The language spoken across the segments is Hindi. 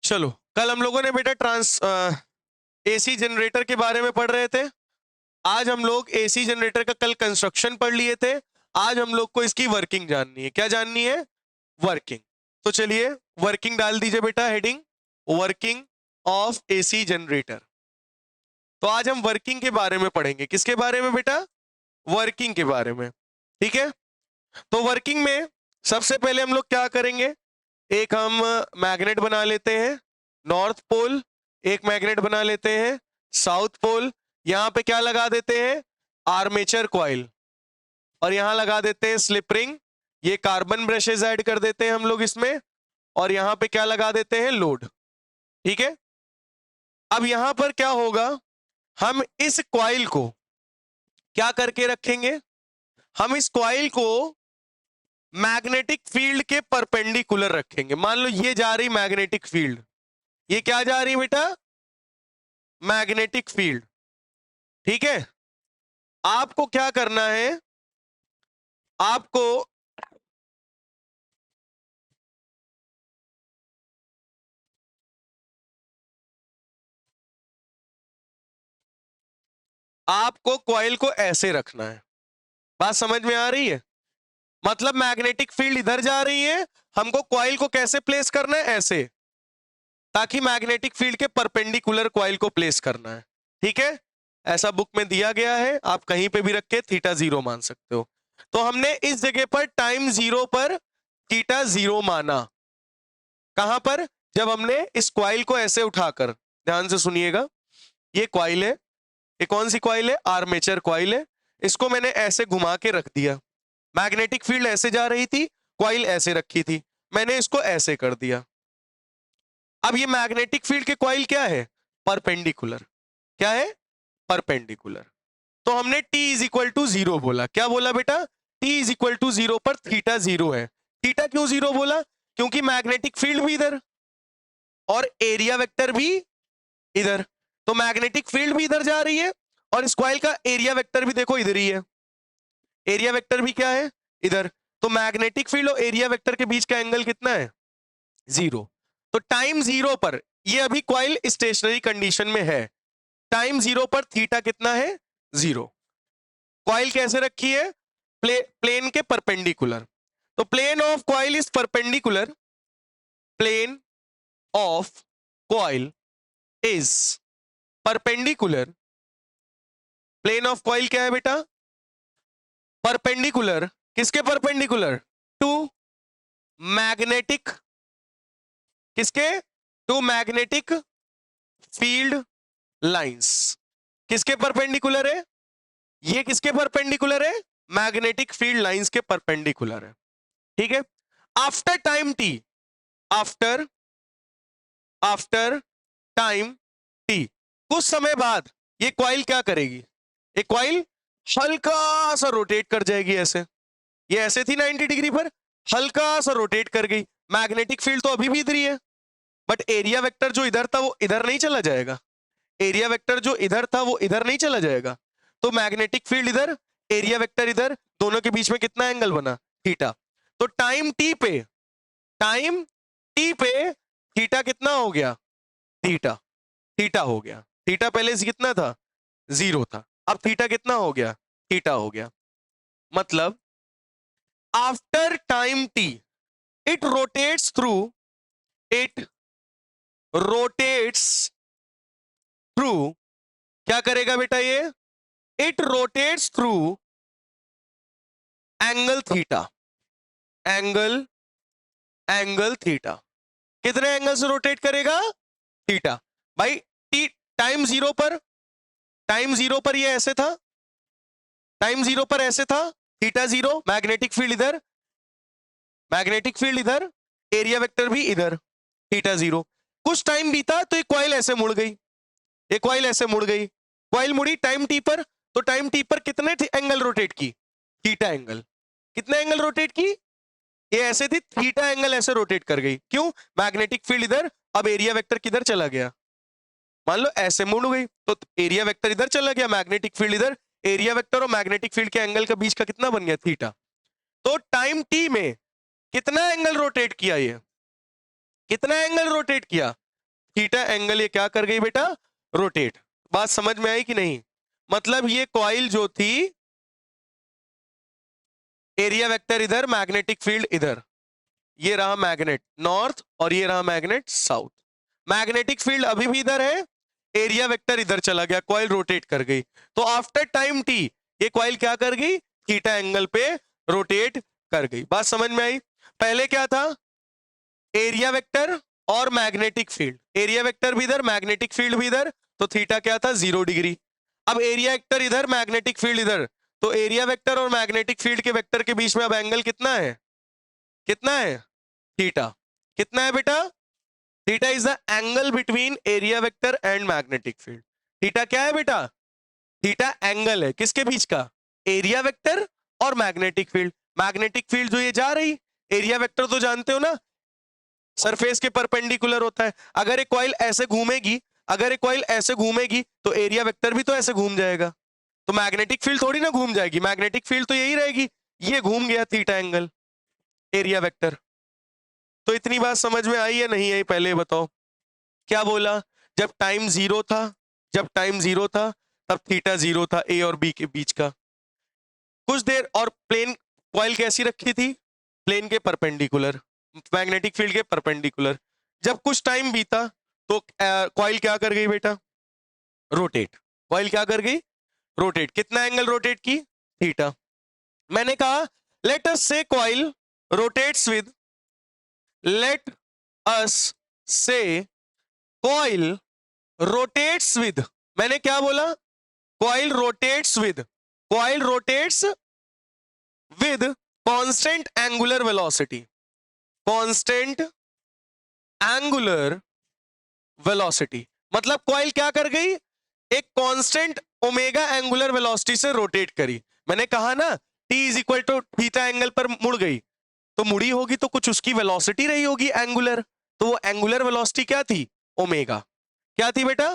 चलो, कल हम लोगों ने बेटा एसी जनरेटर के बारे में पढ़ रहे थे। आज हम लोग एसी जनरेटर का कल कंस्ट्रक्शन पढ़ लिए थे। आज हम लोग को इसकी वर्किंग जाननी है। क्या जाननी है? वर्किंग। तो चलिए वर्किंग डाल दीजिए बेटा, heading working of AC generator. तो आज हम वर्किंग के बारे में पढ़ेंगे। किसके बारे में बेटा? वर्किंग के बारे में। ठीक है, तो वर्किंग में सबसे पहले हम लोग क्या करेंगे, एक हम मैग्नेट बना लेते हैं नॉर्थ पोल, एक मैग्नेट बना लेते हैं साउथ पोल। यहां पे क्या लगा देते हैं? Armature coil. और यहां लगा देते हैं स्लिप रिंग। ये कार्बन ब्रशेस ऐड कर देते हैं हम लोग इसमें। और यहां पे क्या लगा देते हैं? लोड। ठीक है, अब यहां पर क्या होगा, हम इस कॉइल को क्या करके रखेंगे? हम इस कॉइल को मैग्नेटिक फील्ड के परपेंडिकुलर रखेंगे। मान लो ये जा रही मैग्नेटिक फील्ड, ये क्या जा रही है बेटा? Magnetic field. ठीक है, आपको क्या करना है, आपको कॉइल को ऐसे रखना है। बात समझ में आ रही है? मतलब मैग्नेटिक फील्ड इधर जा रही है, हमको कॉइल को कैसे प्लेस करना है? ऐसे, ताकि मैग्नेटिक फील्ड के परपेंडिकुलर कॉइल को प्लेस करना है। ठीक है, ऐसा बुक में दिया गया है, आप कहीं पे भी रख के थीटा 0 मान सकते हो। तो हमने इस जगह पर टाइम 0 पर थीटा 0 माना। कहां पर? जब हमने इस कॉइल को ऐसे उठाकर, ध्यान से सुनिएगा, ये कॉइल है, ये कौन सी कॉइल है? आर्मेचर कॉइल है। इसको मैंने ऐसे घुमा के रख दिया। मैग्नेटिक फील्ड ऐसे जा रही थी, कॉइल ऐसे रखी थी, मैंने इसको ऐसे कर दिया। अब ये मैग्नेटिक फील्ड के कॉइल क्या है? परपेंडिकुलर। क्या है? परपेंडिकुलर। तो हमने T इज इक्वल टू 0 बोला। क्या बोला बेटा? T इज इक्वल टू 0 पर थीटा 0 है। थीटा क्यों 0 बोला? क्योंकि मैग्नेटिक फील्ड भी इधर और एरिया वेक्टर भी इधर, तो मैग्नेटिक फील्ड भी इधर जा रही है और इस कॉइल का एरिया वेक्टर भी देखो इधर ही है। एरिया वेक्टर भी क्या है? इधर। तो मैग्नेटिक फील्ड और एरिया वेक्टर के बीच का एंगल कितना है? 0। तो टाइम 0 पर ये अभी कॉइल स्टेशनरी कंडीशन में है। टाइम 0 पर थीटा कितना है? 0। कॉइल कैसे रखी है? प्लेन के परपेंडिकुलर। तो plane of coil is perpendicular, plane of coil is perpendicular. Plane of coil क्या है बेटा? परपेंडिकुलर। किसके परपेंडिकुलर? टू मैग्नेटिक, किसके? To magnetic field lines. किसके परपेंडिकुलर है? ये किसके परपेंडिकुलर है? मैग्नेटिक फील्ड लाइंस के परपेंडिकुलर है। ठीक है, after time T, after time T, कुछ समय बाद ये कॉइल क्या करेगी? ये कॉइल हल्का सा रोटेट कर जाएगी ऐसे। ये ऐसे थी 90 डिग्री पर, हल्का सा रोटेट कर गई। मैग्नेटिक फील्ड तो अभी भी इधर ही है, बट एरिया वेक्टर जो इधर था वो इधर नहीं चला जाएगा। एरिया वेक्टर जो इधर था वो इधर नहीं चला जाएगा। तो मैग्नेटिक फील्ड इधर, एरिया वेक्टर इधर, दोनों के बीच में कितना एंगल बना? थीटा। तो टाइम टी पे थीटा कितना हो गया? थीटा। थीटा हो गया। थीटा पहले से कितना था? 0 था। अब थीटा कितना हो गया? थीटा हो गया। मतलब after time T it rotates through, it rotates through, क्या करेगा बेटा ये? It rotates through angle theta. Angle theta. कितने एंगल से रोटेट करेगा? थीटा। भाई टी टाइम 0 पर, टाइम 0 पर ये ऐसे था, टाइम 0 पर ऐसे था, थीटा 0, मैग्नेटिक फील्ड इधर, मैग्नेटिक फील्ड इधर, एरिया वेक्टर भी इधर, थीटा 0। कुछ टाइम बीता तो ये कॉइल ऐसे मुड़ गई, ये कॉइल ऐसे मुड़ गई, कॉइल मुड़ी टाइम टी पर, तो टाइम टी पर कितने एंगल रोटेट की? Theta angle. कितने एंगल रोटेट की? ये ऐसे थी, थीटा एंगल ऐसे रोटेट कर गई। क्यों? मैग्नेटिक फील्ड इधर, अब एरिया वेक्टर किधर चला गया? मान लो ऐसे मुड़ गई तो एरिया वेक्टर इधर चला गया, मैग्नेटिक फील्ड इधर, एरिया वेक्टर और मैग्नेटिक फील्ड के एंगल के बीच का कितना बन गया? थीटा। तो टाइम टी में कितना एंगल रोटेट किया? ये कितना एंगल रोटेट किया? थीटा एंगल ये क्या कर गई बेटा, रोटेट। बात समझ में आई कि नहीं? मतलब ये कॉइल जो थी, एरिया वेक्टर इधर, मैग्नेटिक फील्ड इधर, ये रहा मैग्नेट नॉर्थ और ये रहा मैग्नेट साउथ। मैग्नेटिक फील्ड अभी भी इधर है, एरिया वेक्टर इधर चला गया, कॉइल रोटेट कर गई। तो आफ्टर टाइम टी ये कॉइल क्या कर गई, थीटा एंगल पे रोटेट कर गई। बात समझ में आई? पहले क्या था, एरिया वेक्टर और मैग्नेटिक फील्ड, एरिया वेक्टर भी इधर, मैग्नेटिक फील्ड भी इधर, तो थीटा क्या था, 0 डिग्री। अब एरिया वेक्टर इधर, मैग्नेटिक फील्ड इधर, तो एरिया वेक्टर और मैग्नेटिक फील्ड के वेक्टर के बीच में अब एंगल कितना है, कितना है, थीटा। कितना है बेटा, theta is the angle between area vector and magnetic field. Theta क्या है बेटा, थीटा एंगल है किसके बीच का, एरिया वेक्टर और मैग्नेटिक फील्ड। मैग्नेटिक फील्ड जो ये जा रही, एरिया वेक्टर तो जानते हो ना, सरफेस के परपेंडिकुलर होता है। अगर एक कॉइल ऐसे घूमेगी, अगर एक कॉइल ऐसे घूमेगी तो एरिया वेक्टर भी तो ऐसे घूम जाएगा, तो मैग्नेटिक फील्ड थोड़ी ना घूम जाएगी, मैग्नेटिक फील्ड तो यही रहेगी। ये घूम गया थीटा एंगल, एरिया वेक्टर। तो इतनी बात समझ में आई या नहीं आई, पहले बताओ। क्या बोला, जब टाइम 0 था, जब टाइम 0 था तब थीटा 0 था ए और बी के बीच का। कुछ देर और प्लेन, कॉइल कैसी रखी थी, प्लेन के परपेंडिकुलर, मैग्नेटिक फील्ड के परपेंडिकुलर। जब कुछ टाइम बीता तो कॉइल क्या कर गई बेटा, रोटेट। कॉइल क्या कर गई, रोटेट। कितना एंगल रोटेट की, थीटा। मैंने कहा let us say coil rotates with, let us say coil rotates with, मैंने क्या बोला, coil rotates with, coil rotates with constant angular velocity, constant angular velocity. मतलब कॉइल क्या कर गई, एक कांस्टेंट ओमेगा एंगुलर वेलोसिटी से रोटेट करी। मैंने कहा ना T is equal to theta angle पर मुड़ गई, तो मुड़ी होगी तो कुछ उसकी वेलोसिटी रही होगी एंगुलर, तो वो एंगुलर वेलोसिटी क्या थी, ओमेगा। क्या थी बेटा,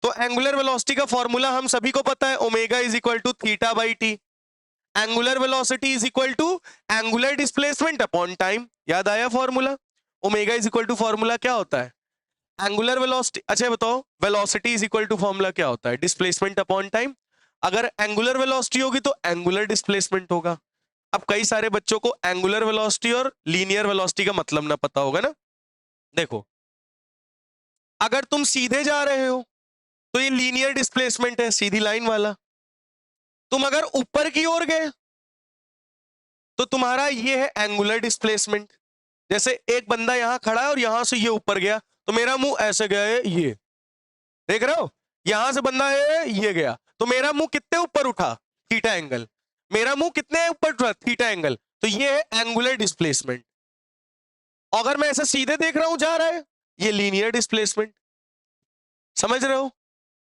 तो एंगुलर वेलोसिटी का फॉर्मूला हम सभी को पता है, omega is equal to theta by T. Angular velocity is equal to angular displacement upon time. याद आया formula, omega is equal to formula क्या होता है, एंगुलर वेलोसिटी। अच्छा बताओ, velocity is equal to formula क्या होता है, डिस्प्लेसमेंट अपॉन टाइम। अगर एंगुलर वेलोसिटी होगी तो एंगुलर डिस्प्लेसमेंट होगा। अब कई सारे बच्चों को एंगुलर वेलोसिटी और लीनियर वेलोसिटी का मतलब ना पता होगा ना। देखो, अगर तुम सीधे जा रहे हो तो ये लीनियर डिस्प्लेसमेंट है, सीधी लाइन वाला। तुम अगर ऊपर की ओर गए तो तुम्हारा ये है एंगुलर डिस्प्लेसमेंट। जैसे एक बंदा यहां खड़ा है और यहां से ये ऊपर गया, तो मेरा मुंह ऐसे गया है, ये देख रहे हो, यहां से बंदा है ये गया, तो मेरा मुंह कितने ऊपर उठा, थीटा एंगल। मेरा मुंह कितने ऊपर उठा, थीटा एंगल। तो ये है एंगुलर डिस्प्लेसमेंट। अगर मैं ऐसे सीधे देख रहा हूं जा रहा है, ये लीनियर डिस्प्लेसमेंट। समझ रहे हो?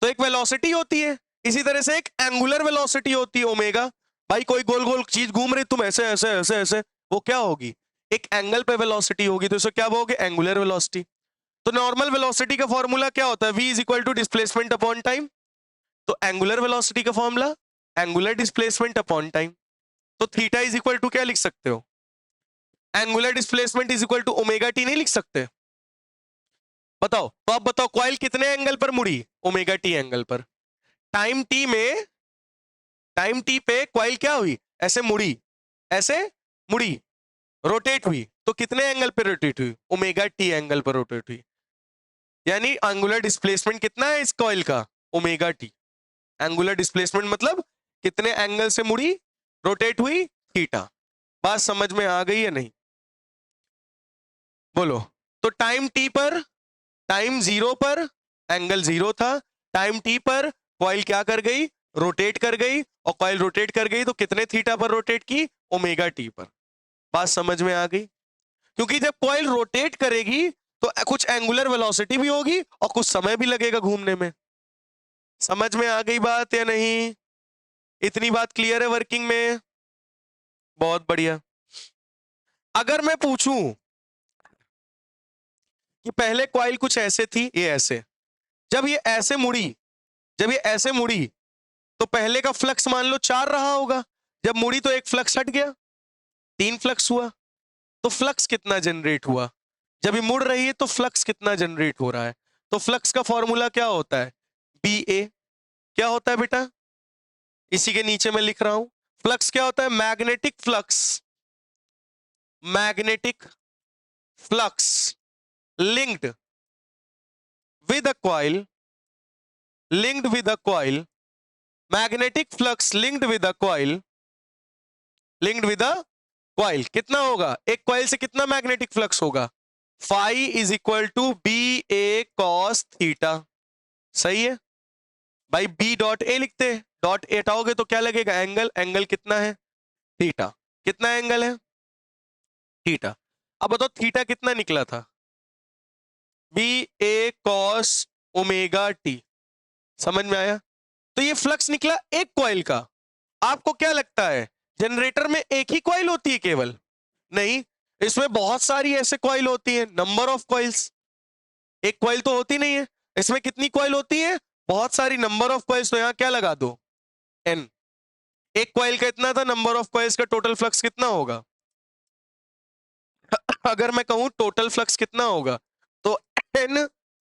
तो एक वेलोसिटी होती है, इसी तरह से एक एंगुलर वेलोसिटी होती है ओमेगा। भाई कोई गोल गोल चीज घूम रही, तुम ऐसे ऐसे ऐसे ऐसे, वो क्या होगी, एक एंगल पे वेलोसिटी होगी, तो इसे क्या बोलोगे, एंगुलर वेलोसिटी। तो नॉर्मल वेलोसिटी का फॉर्मूला क्या होता है, v is equal to displacement upon time. तो एंगुलर वेलोसिटी का formula angular displacement upon time. तो थीटा इज इक्वल टू क्या लिख सकते हो, angular displacement is equal to omega T नहीं लिख सकते? बताओ, तो आप बताओ कॉइल कितने एंगल पर मुड़ी, ओमेगा टी एंगल पर। टाइम टी में, टाइम टी पे कॉइल क्या हुई, ऐसे मुड़ी, ऐसे मुड़ी, रोटेट हुई, तो कितने एंगल पर रोटेट हुई, ओमेगा टी एंगल पर रोटेट हुई। यानी एंगुलर डिस्प्लेसमेंट कितना है इस कॉइल का, ओमेगा टी। एंगुलर डिस्प्लेसमेंट मतलब कितने एंगल से मुड़ी, रोटेट हुई, थीटा। बात समझ में आ गई या नहीं, बोलो। तो टाइम टी पर, टाइम 0 पर एंगल 0 था, टाइम टी पर कॉइल क्या कर गई, रोटेट कर गई, और कॉइल रोटेट कर गई तो कितने थीटा पर रोटेट की, ओमेगा टी पर। बात समझ में आ गई? क्योंकि जब कॉइल रोटेट करेगी तो कुछ एंगुलर वेलोसिटी भी होगी और कुछ समय भी लगेगा घूमने में। समझ में आ गई बात या नहीं? इतनी बात क्लियर है वर्किंग में? बहुत बढ़िया। अगर मैं पूछूं कि पहले कॉइल कुछ ऐसे थी, ये ऐसे, जब ये ऐसे मुड़ी, जब ये ऐसे मुड़ी तो पहले का फ्लक्स मान लो 4 रहा होगा, जब मुड़ी तो एक फ्लक्स हट गया, 3 फ्लक्स हुआ। तो फ्लक्स कितना जनरेट हुआ, जब ये मुड़ रही है तो फ्लक्स कितना जनरेट हो रहा है, तो फ्लक्स का फॉर्मूला क्या होता है? बी ए। क्या होता है बेटा? इसी के नीचे मैं लिख रहा हूं। फ्लक्स क्या होता है? Magnetic flux, magnetic flux linked with a coil, linked with a coil, magnetic flux linked with a coil, linked with a coil। कितना होगा? एक कॉइल से कितना मैग्नेटिक फ्लक्स होगा? Phi is equal to B A cos theta. सही है भाई। बी डॉट ए लिखते हैं, डॉट ए हटाओगे तो क्या लगेगा? एंगल। एंगल कितना है? थीटा। कितना एंगल है? थीटा। अब बताओ थीटा कितना निकला था? B A cos omega T. समझ में आया? तो ये फ्लक्स निकला एक कॉइल का। आपको क्या लगता है जनरेटर में एक ही कॉइल होती है केवल? नहीं, इसमें बहुत सारी ऐसे कॉइल होती है, नंबर ऑफ कॉइल्स। एक कॉइल तो होती नहीं है। इसमें कितनी कॉइल होती है? बहुत सारी, नंबर ऑफ कॉइल्स। तो यहां क्या लगा दो? एन। एक कॉइल का इतना था, नंबर ऑफ कॉइल्स का टोटल फ्लक्स कितना होगा? अगर मैं कहूं टोटल फ्लक्स कितना होगा, तो N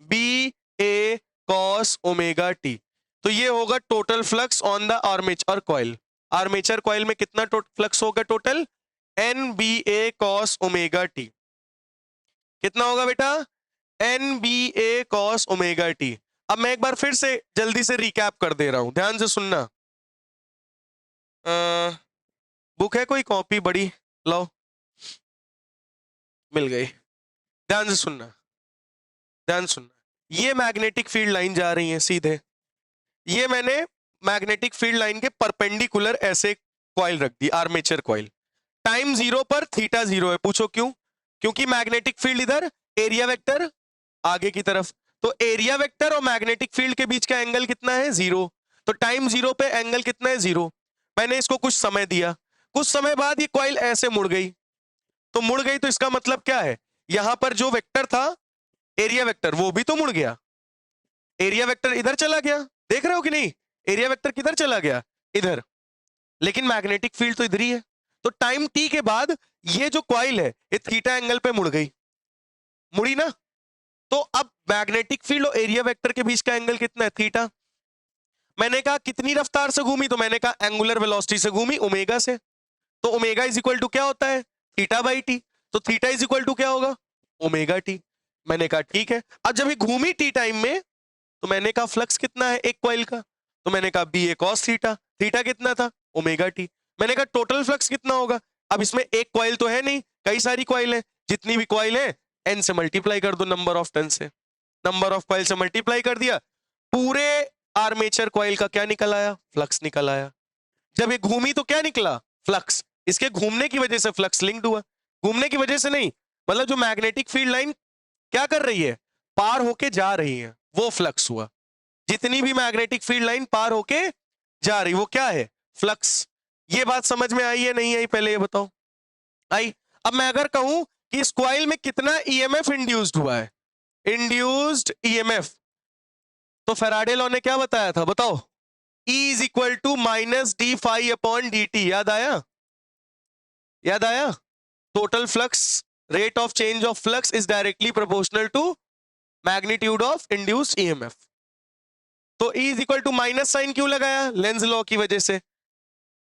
B A cos omega T. तो ये होगा total flux on the armature coil. Armature coil में कितना फ्लक्स होगा total? N B A cos omega T. कितना होगा बेटा? N B A cos omega T. अब मैं एक बार फिर से जल्दी से रिकैप कर दे रहा हूं, ध्यान से सुनना। बुक है कोई? कॉपी बड़ी लाओ। मिल गई। ध्यान से सुनना, ध्यान से सुनना। ये मैग्नेटिक फील्ड लाइन जा रही है सीधे। ये मैंने मैग्नेटिक फील्ड लाइन के परपेंडिकुलर ऐसे कॉइल रख दी, आर्मेचर कॉइल। टाइम जीरो पर थीटा जीरो है। पूछो क्यों? क्योंकि मैग्नेटिक फील्ड इधर, एरिया वेक्टर आगे की तरफ। तो एरिया वेक्टर और मैग्नेटिक फील्ड के बीच का एंगल कितना है? जीरो। तो टाइम जीरो पे एंगल कितना है? जीरो। मैंने इसको कुछ समय दिया, कुछ समय बाद ये कॉइल ऐसे मुड़ गई। तो मुड़ गई तो इसका मतलब क्या है? यहां पर जो वेक्टर था एरिया वेक्टर, वो भी तो मुड़ गया। एरिया वेक्टर इधर चला गया, देख रहे हो कि नहीं? एरिया वेक्टर किधर चला गया? इधर। लेकिन मैग्नेटिक फील्ड तो इधर ही है। तो टाइम टी के बाद ये जो कॉइल है ये थीटा एंगल पे मुड़ गई, मुड़ी ना। तो अब मैग्नेटिक फील्ड और एरिया वेक्टर के बीच का एंगल कितना है? थीटा। मैंने कहा कितनी रफ्तार से घूमी, तो मैंने कहा एंगुलर वेलोसिटी से घूमी, ओमेगा से। तो ओमेगा इज इक्वल टू क्या होता है? Theta by T. तो थीटा इज इक्वल टू क्या होगा? Omega T. मैंने कहा ठीक है। अब जब ये घूमी टी टाइम में, तो मैंने कहा फ्लक्स कितना है एक कॉइल का? तो मैंने कहा B A cos theta. Theta कितना था? Omega T. मैंने कहा टोटल फ्लक्स कितना होगा? अब इसमें एक कॉइल तो है नहीं, कई सारी कॉइल है। जितनी भी कॉइल है एन से मल्टीप्लाई कर दो, नंबर ऑफ टर्न से। नंबर ऑफ कॉइल से मल्टीप्लाई कर दिया, पूरे आर्मेचर कॉइल का क्या निकल आया? फ्लक्स निकल आया। जब ये घूमी तो क्या निकला? फ्लक्स। इसके घूमने की वजह से फ्लक्स लिंक्ड हुआ। घूमने की वजह से नहीं, मतलब जो मैग्नेटिक फील्ड लाइन क्या कर रही है? पार होके जा रही है, वो फ्लक्स हुआ। जितनी भी मैग्नेटिक फील्ड लाइन पार होके जा रही, वो क्या है? फ्लक्स। ये बात समझ में आई है नहीं आई? पहले ये बताओ। आई? अब मैं अगर कहूं कि इस कॉइल में कितना ईएमएफ इंड्यूस्ड हुआ है, इंड्यूस्ड ईएमएफ, तो फैराडे लॉ ने क्या बताया था? बताओ। E is equal to minus D phi upon D T. याद आया? याद आया? Total flux, rate of change of flux is directly proportional to magnitude of induced EMF. तो E is equal to minus sign क्यों लगाया? लेंज लॉ की वजह से।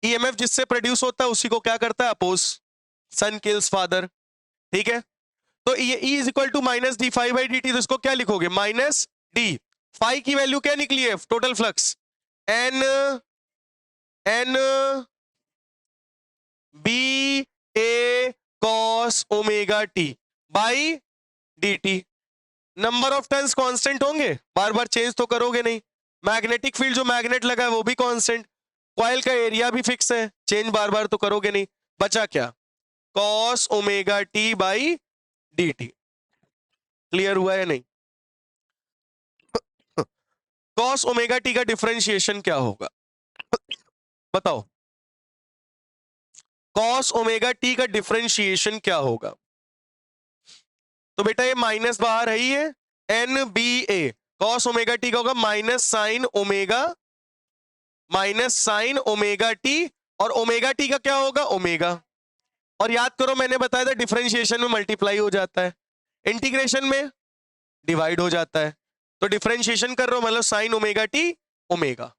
ईएमएफ जिससे प्रोड्यूस होता है उसी को क्या करता है? अपोज। Son kills father. ठीक है। तो ये E is equal to minus D phi by D T, तो इसको क्या लिखोगे? माइनस डी फाई की वैल्यू क्या निकली है? Total flux N B A cos omega T by D T. Number of turns constant होंगे, बार बार चेंज तो करोगे नहीं। मैग्नेटिक फील्ड जो मैग्नेट लगा है वो भी कांस्टेंट। कॉइल का एरिया भी फिक्स है, चेंज बार बार तो करोगे नहीं। बचा क्या? Cos omega T by D T. Clear हुआ या नहीं? कॉस ओमेगा टी का डिफरेंशिएशन क्या होगा बताओ? कॉस ओमेगा टी का डिफरेंशिएशन क्या होगा? तो बेटा ये माइनस बाहर है ही है, N B A cos omega T का होगा माइनस साइन ओमेगा टी। और ओमेगा टी का क्या होगा? ओमेगा। और याद करो मैंने बताया था डिफरेंशिएशन में मल्टीप्लाई हो जाता है, इंटीग्रेशन में डिवाइड हो जाता है। तो डिफरेंशिएशन कर रहा हूं मतलब साइन ओमेगा टी ओमेगा,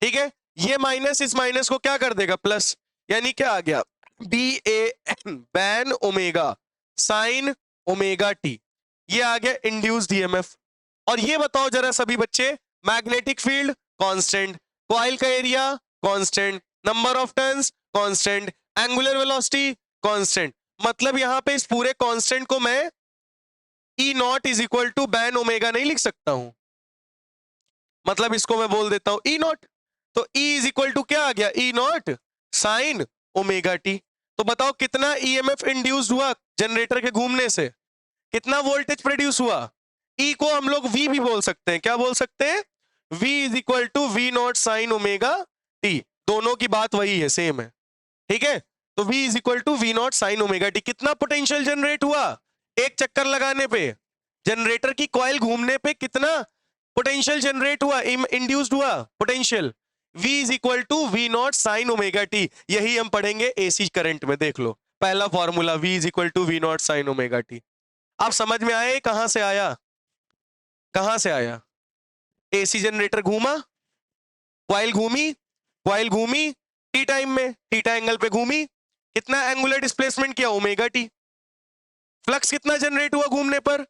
ठीक है। ये माइनस इस माइनस को क्या कर देगा प्लस, यानी क्या आ गया B A BAN omega sine omega T, ये आ गया इंड्यूस्ड ईएमएफ। और ये बताओ जरा सभी बच्चे, मैग्नेटिक फील्ड कांस्टेंट, कॉइल का area constant, number of turns constant, angular velocity constant, मतलब यहां पे इस पूरे कांस्टेंट को मैं E naught is equal to BAN omega नहीं लिख सकता हूं, मतलब इसको मैं बोल देता हूं ई नॉट। तो ई इज इक्वल टू क्या आ गया ई नॉट साइन ओमेगा टी। तो बताओ कितना ईएमएफ इंड्यूस्ड हुआ जनरेटर के घूमने से, कितना वोल्टेज प्रोड्यूस हुआ। ई को हम लोग वी भी बोल सकते हैं, क्या बोल सकते हैं, V is equal to V naught sine omega T, दोनों की बात वही है, सेम है, ठीक है। तो v is equal to V naught sine omega T. कितना पोटेंशियल जनरेट हुआ एक चक्कर लगाने पे, जनरेटर की कॉइल घूमने पे कितना पोटेंशियल जनरेट हुआ, इंड्यूस्ड हुआ potential, v is equal to V naught sine omega T. यही हम पढ़ेंगे एसी करंट में, देख लो पहला formula v is equal to V naught sine omega T. आप समझ में आए कहां से आया, कहां से आया, एसी जनरेटर घूमा, कॉइल घूमी, कॉइल घूमी टी टाइम में, थीटा एंगल पे घूमी, कितना एंगुलर डिस्प्लेसमेंट किया ओमेगा टी, फ्लक्स कितना जनरेट हुआ घूमने पर,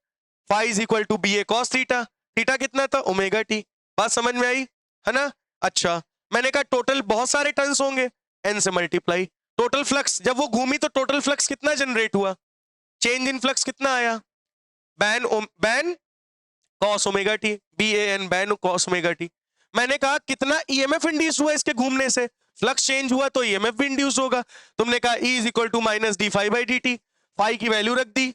phi is equal to B A cos theta, theta कितना था ओमेगा टी। बात समझ में आई है ना। अच्छा मैंने कहा टोटल बहुत सारे टर्न्स होंगे, एन से मल्टीप्लाई, टोटल फ्लक्स जब वो घूमी तो टोटल फ्लक्स कितना जनरेट हुआ, चेंज इन फ्लक्स कितना आया, BAN cos omega T, B A N BAN cos omega T. मैंने कहा कितना ईएमएफ इंड्यूस हुआ इसके घूमने से, फ्लक्स चेंज हुआ तो ईएमएफ भी इंड्यूस होगा। तुमने कहा E is equal to minus D phi by D T, phi की वैल्यू रख दी,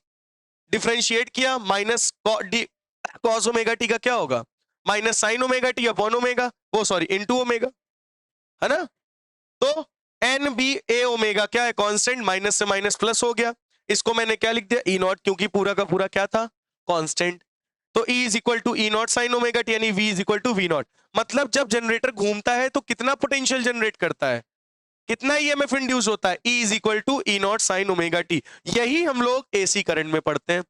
डिफरेंशिएट किया, माइनस कॉस ओमेगा टी का क्या होगा, minus sine omega T upon omega, वो सॉरी इनटू ओमेगा, है ना। तो एन बी ए ओमेगा क्या है कांस्टेंट, माइनस से माइनस प्लस हो गया, इसको मैंने क्या लिख दिया ई नॉट, क्योंकि पूरा का पूरा क्या था कांस्टेंट। तो E is equal to E naught sine omega T, यानी V is equal to V naught. मतलब जब जनरेटर घूमता है तो कितना पोटेंशियल जनरेट करता है, कितना ईएमएफ इंड्यूस होता है, E is equal to E naught sine omega T. यही हम लोग एसी करंट में पढ़ते हैं,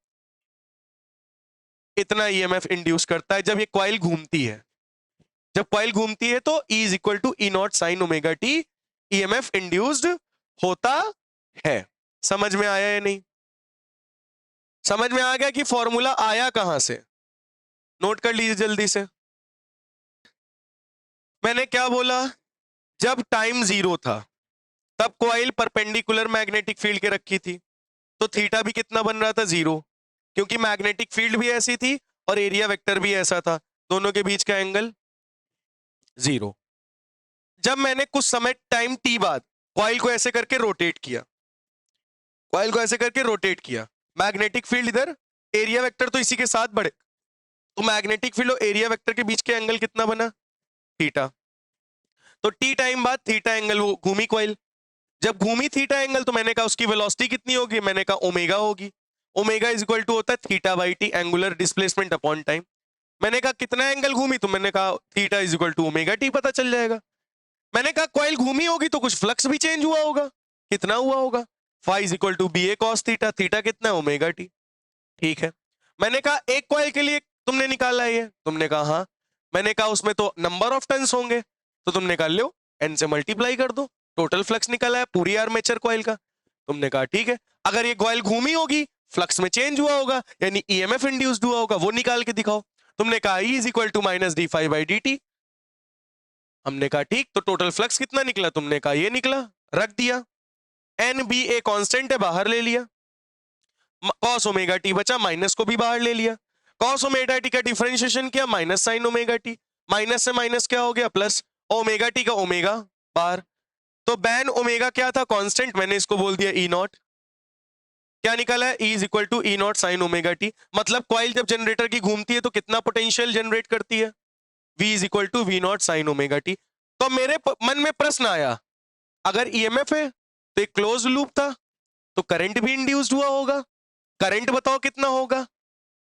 इतना ईएमएफ इंड्यूस करता है जब ये कॉइल घूमती है, जब कॉइल घूमती है तो E is equal to E naught sine omega T EMF induced होता है। समझ में आया या नहीं, समझ में आ गया कि फॉर्मूला आया कहां से, नोट कर लीजिए जल्दी से। मैंने क्या बोला, जब टाइम जीरो था तब कॉइल परपेंडिकुलर मैग्नेटिक फील्ड के रखी थी, तो थीटा भी कितना बन रहा था जीरो, क्योंकि मैग्नेटिक फील्ड भी ऐसी थी और एरिया वेक्टर भी ऐसा था, दोनों के बीच का एंगल जीरो। जब मैंने कुछ समय टाइम टी बाद कॉइल को ऐसे करके रोटेट किया, कॉइल को ऐसे करके रोटेट किया, मैग्नेटिक फील्ड इधर, एरिया वेक्टर तो इसी के साथ बढ़े, तो मैग्नेटिक फील्ड और एरिया वेक्टर के बीच के एंगल कितना बना थीटा। तो टी टाइम बाद थीटा एंगल वो घूमी कॉइल, जब घूमी थीटा एंगल तो मैंने कहा उसकी वेलोसिटी कितनी होगी, मैंने कहा ओमेगा होगी, ओमेगा इज इक्वल टू होता है theta by T angular displacement upon time. मैंने कहा कितना एंगल घूमी, तो मैंने कहा theta is equal to omega T, पता चल जाएगा। मैंने कहा कॉइल घूमी होगी तो कुछ फ्लक्स भी चेंज हुआ होगा, कितना हुआ होगा, phi is equal to B A cos theta, theta कितना है ओमेगा टी, ठीक है। मैंने कहा एक कॉइल के लिए तुमने निकाला है ये, तुमने कहा हाँ, मैंने कहा उसमें तो नंबर ऑफ टर्न्स होंगे, तो तुमने कहा लो एन से मल्टीप्लाई कर दो, टोटल फ्लक्स निकला है पूरी आर्मेचर कॉइल का। तुमने कहा ठीक है, अगर ये कॉइल घूमी होगी फ्लक्स में चेंज हुआ होगा, यानी ईएमएफ इंड्यूस्ड हुआ होगा, वो निकाल के दिखाओ। तुमने कहा E is equal to minus D phi by D T, हमने कहा ठीक, तो टोटल फ्लक्स कितना निकला, तुमने कहा ये निकला, रख दिया, एन बी ए कॉन्स्टेंट है बाहर ले लिया, कॉस ओमेगा टी बचा, माइनस को भी बाहर ले लिया, कॉस ओमेगा टी का डिफरेंशिएशन किया minus sine omega T, minus से माइनस क्या हो गया प्लस, ओमेगा टी का ओमेगा बाहर, तो बैन ओमेगा क्या था कांस्टेंट, मैंने इसको बोल दिया ई नॉट, क्या निकला है E is equal to E naught sine omega T. मतलब कॉइल जब जनरेटर की घूमती है तो कितना पोटेंशियल जनरेट करती है, V is equal to V naught sine omega T. तो मेरे मन में प्रश्न आया, अगर ईएमएफ है तो एक क्लोज लूप था, तो करंट भी इंड्यूस्ड हुआ होगा, करंट बताओ कितना होगा,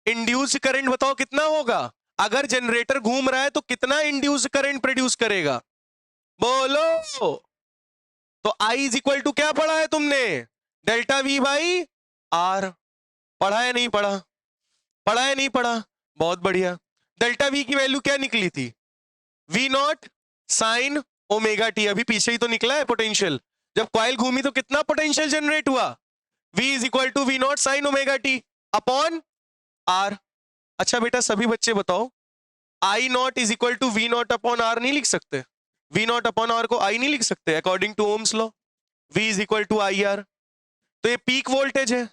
इंड्यूस्ड करंट बताओ कितना होगा, अगर जनरेटर घूम रहा है तो कितना इंड्यूस्ड करंट प्रोड्यूस करेगा, बोलो। तो I इज इक्वल टू क्या पढ़ा है तुमने, डेल्टा V बाई आर, पढ़ा है नहीं पढ़ा, पढ़ा है नहीं पढ़ा, बहुत बढ़िया। डेल्टा वी की वैल्यू क्या निकली थी? V naught sine omega T. अभी पीछे ही तो निकला है पोटेंशियल। जब कॉइल घूमी तो कितना पोटेंशियल जनरेट हुआ? V is equal to V naught sine omega T upon R. अच्छा बेटा सभी बच्चे बताओ, I naught is equal to V naught upon R नहीं लिख सकते? वी नॉट अपॉन आर को आई नहीं लिख सकते according to Ohm's law? V is equal to I R. तो ये पीक वोल्टेज है,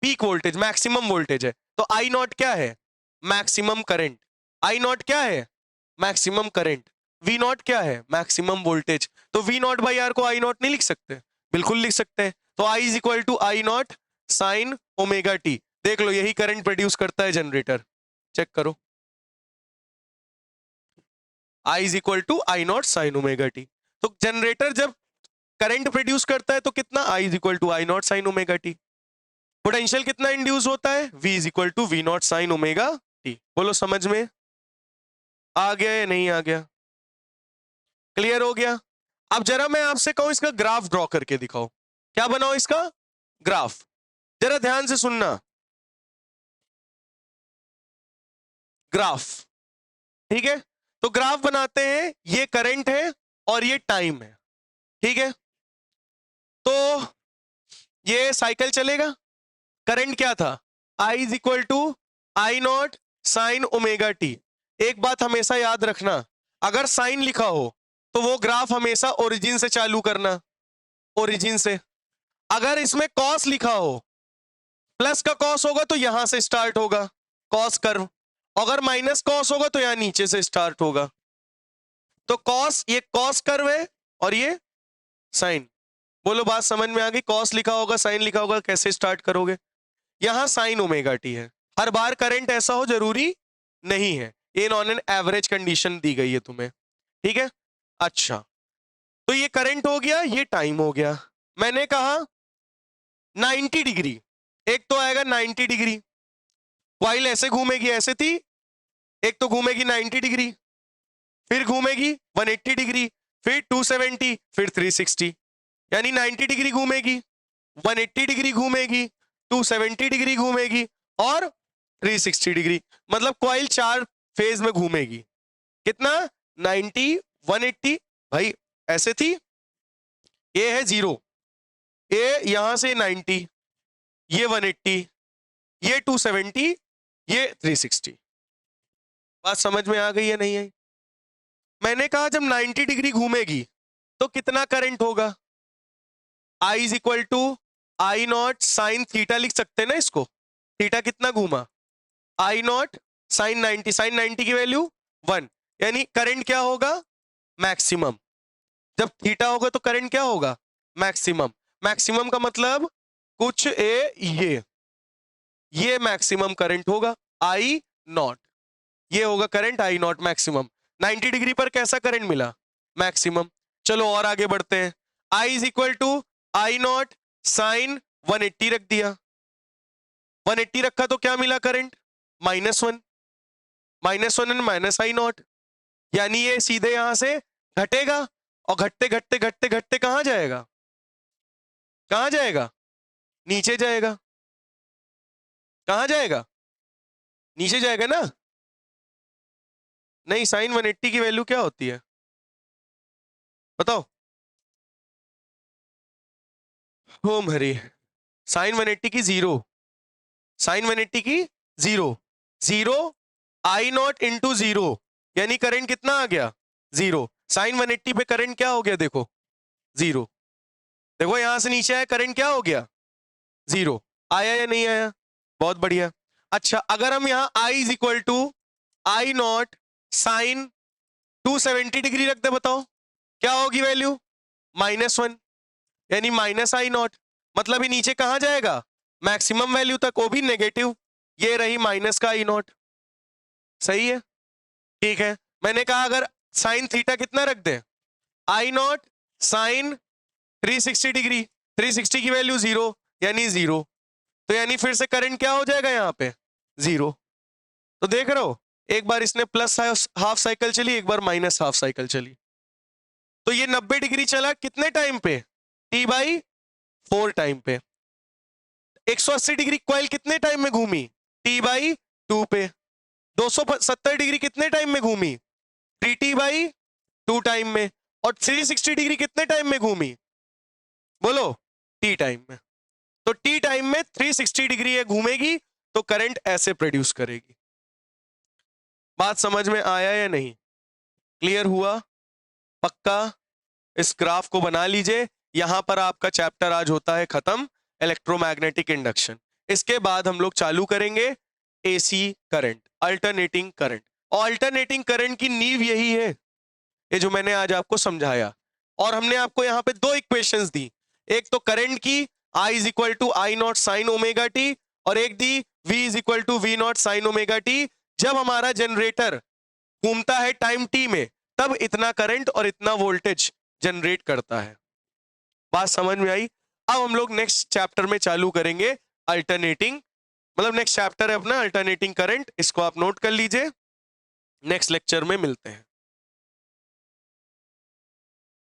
पीक वोल्टेज मैक्सिमम वोल्टेज है। तो आई नॉट क्या है? Maximum current. आई नॉट क्या है? Maximum current. वी नॉट क्या है? Maximum voltage. तो वी नॉट बाई आर को आई नॉट नहीं लिख सकते? बिल्कुल लिख सकते हैं। तो I is equal to I naught sine omega T. देख लो यही करंट प्रोड्यूस करता है जनरेटर, चेक करो। I is equal to I naught sine omega T. तो जनरेटर जब करंट प्रोड्यूस करता है तो कितना? I is equal to I naught sine omega T. Potential कितना इंड्यूस होता है? V is equal to V naught sine omega T. बोलो समझ में आ गया या नहीं आ गया? क्लियर हो गया? अब जरा मैं आपसे कहूं इसका ग्राफ ड्रॉ करके दिखाओ। क्या बनाओ इसका? ग्राफ। जरा ध्यान से सुनना, ग्राफ। ठीक है, तो ग्राफ बनाते हैं। ये करंट है और ये टाइम है, ठीक है। तो ये साइकिल चलेगा। करंट क्या था? I is equal to I naught sine omega T. एक बात हमेशा याद रखना, अगर साइन लिखा हो तो वो ग्राफ हमेशा ओरिजिन से चालू करना, ओरिजिन से। अगर इसमें कॉस लिखा हो, प्लस का कॉस होगा तो यहां से स्टार्ट होगा कॉस कर्व, अगर माइनस कॉस होगा तो यहां नीचे से स्टार्ट होगा। तो कॉस, ये कॉस कर्व है और ये साइन। बोलो बात समझ में आ गई? कॉस लिखा होगा, साइन लिखा होगा, कैसे स्टार्ट करोगे? यहां साइन ओमेगा टी है। हर बार करंट ऐसा हो जरूरी नहीं है, ये नॉन एन एवरेज कंडीशन दी गई है तुम्हें, ठीक है। अच्छा, तो ये करंट हो गया, ये टाइम हो गया। मैंने कहा 90 डिग्री, एक तो आएगा 90 डिग्री, कॉइल ऐसे घूमेगी, ऐसे थी, एक तो घूमेगी 90 डिग्री, फिर घूमेगी 180 डिग्री, फिर 270, फिर 360। यानी 90 डिग्री घूमेगी, 180 डिग्री घूमेगी, 270 डिग्री घूमेगी और 360 डिग्री। मतलब कॉइल 4 फेज में घूमेगी। कितना? 90, 180। भाई ऐसे थी, ये है 0, ये यहां से 90, ये 180, ये 270, ये 360। बात समझ में आ गई है नहीं आई? मैंने कहा जब 90 डिग्री घूमेगी तो कितना करंट होगा? I is equal to I naught sine theta लिख सकते हैं ना इसको। थीटा कितना घूमा? आई नॉट साइन 90, साइन 90 की वैल्यू 1। यानी करंट क्या होगा? मैक्सिमम। जब थीटा होगा तो करंट क्या होगा? मैक्सिमम। मैक्सिमम का मतलब कुछ ये मैक्सिमम करंट होगा आई नॉट। ये होगा current I not maximum. 90 degree पर कैसा करंट मिला? मैक्सिमम। चलो और आगे बढ़ते हैं। I is equal to I naught sine 180 रख दिया, 180 रखा तो क्या मिला current? -1, -1 and minus I naught. यानी ये सीधे यहां से घटेगा और घटते घटते घटते घटते कहां जाएगा? कहां जाएगा? नीचे जाएगा। कहां जाएगा? नीचे जाएगा ना? नहीं, साइन 180 की वैल्यू क्या होती है बताओ? होम हरी, साइन 180 की 0, साइन 180 की 0, 0 आई नॉट इंटू 0, यानी करंट कितना आ गया? 0। साइन 180 पे करंट क्या हो गया? देखो 0। देखो यहां से नीचे आया, करंट क्या हो गया? 0। आया या नहीं आया? बहुत बढ़िया। अच्छा, अगर हम यहां I is equal to I naught sine 270 degree रख दे, बताओ क्या होगी वैल्यू? -1, यानी माइनस आई नॉट। मतलब ये नीचे कहां जाएगा? मैक्सिमम वैल्यू तक, वो भी नेगेटिव। ये रही माइनस का आई नॉट। सही है, ठीक है। मैंने कहा अगर साइन थीटा कितना रख दे? आई नॉट साइन 360 डिग्री, 360 की वैल्यू 0, यानी 0। तो यानी फिर से करंट क्या हो जाएगा यहाँ पे? 0। तो देख रहे हो, एक बार इसने प्लस हाफ साइकिल चली, एक बार माइनस हाफ साइकिल चली। तो ये 90 डिग्री चला कितने टाइम पे? T/4 टाइम पे। 180 डिग्री कॉइल कितने टाइम में घूमी? T/2 पे। 270 डिग्री कितने टाइम में घूमी? 3t/2 टाइम में। और 360 डिग्री कितने टाइम में घूमी? बोलो, t टाइम में। तो t टाइम में 360 डिग्री ये घूमेगी तो करंट ऐसे प्रोड्यूस करेगी। बात समझ में आया या नहीं? क्लियर हुआ? पक्का? इस ग्राफ को बना लीजिए। यहां पर आपका चैप्टर आज होता है खत्म, इलेक्ट्रोमैग्नेटिक इंडक्शन। इसके बाद हम लोग चालू करेंगे एसी करंट, अल्टरनेटिंग करंट। और अल्टरनेटिंग करंट की नींव यही है, ये जो मैंने आज आपको समझाया। और हमने आपको यहां पे दो इक्वेशंस दी, एक तो करंट की I is equal to I naught sine omega T, और एक दी V is equal to V naught sine omega T. जब हमारा जनरेटर घूमता है टाइम t में, तब इतना करंट और इतना वोल्टेज जनरेट करता है। बात समझ में आई? अब हम लोग नेक्स्ट चैप्टर में चालू करेंगे अल्टरनेटिंग, मतलब नेक्स्ट चैप्टर है अपना अल्टरनेटिंग करंट। इसको आप नोट कर लीजिए, नेक्स्ट लेक्चर में मिलते हैं।